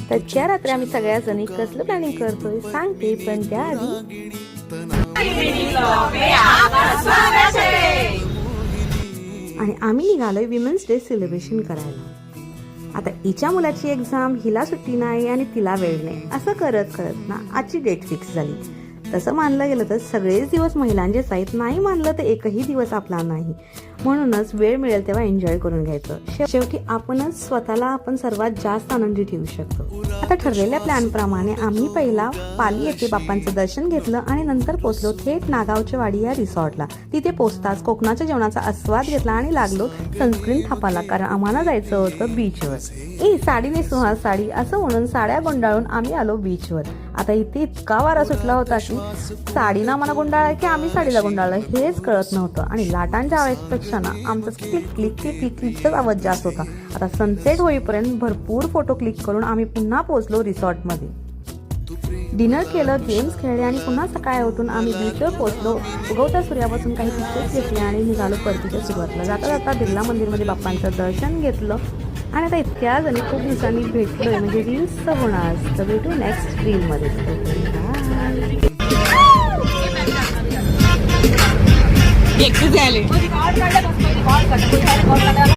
तर त्या रात्री आम्ही सगळ्या जणी कसलं प्लॅनिंग करतोय सांगते, पण त्याआधी आणि आम्ही निघालोय विमेन्स डे सेलिब्रेशन करायला. आता हिच्या मुलाची एक्झाम, हिला सुट्टी नाही आणि तिला वेळ नाही, असं करत करत ना आजची डेट फिक्स झाली. तसं मानलं गेलं तर सगळेच दिवस महिलांचेच आहेत, नाही मानलं तर एकही दिवस आपला नाही. म्हणूनच वेळ मिळेल तेव्हा एन्जॉय करून घ्यायचं. शेवटी आपण सर्वात जास्त आनंदी ठेवू शकतो. आता ठरलेल्या प्लॅन प्रमाणे आम्ही पहिला पाली येथे बाप्पांचं दर्शन घेतलं आणि नंतर पोहोचलो थेट नागावच्या वाडी या रिसॉर्टला. तिथे पोहोचताच कोकणाच्या जेवणाचा आस्वाद घेतला आणि लागलो सनस्क्रीन थापाला, कारण आम्हाला जायचं होतं बीचवर. साडी नेसू हा साडी असं म्हणून साड्या गुंडाळून आम्ही आलो बीचवर. आता इथे इतका वारा सुटला होता की साडीनं आम्हाला गुंडाळा की आम्ही साडीला गुंडाळलं हेच कळत नव्हतं. आणि लाटांच्या आवाजापेक्षा ना आमचा क्लिक क्लिक क्लिक क्लिकचाच आवाज जास्त होता. आता सनसेट होईपर्यंत भरपूर फोटो क्लिक करून आम्ही पुन्हा पोहोचलो रिसॉर्टमध्ये. डिनर केलं, गेम्स खेळले आणि पुन्हा सकाळी उठून आम्ही बीचवर पोहोचलो. उगवत्या सूर्यापासून काही पिक्चर्स घेतले आणि निघालो परतीच्या सुरुवातीला. जाता जाता बिर्ला मंदिरमध्ये बाप्पांचं दर्शन घेतलं. आणि आता इतक्या जणी खूप दिवसांनी भेटलोय, म्हणजे रील्स तर होणार. तर भेटू नेक्स्ट रीलमध्ये. झाले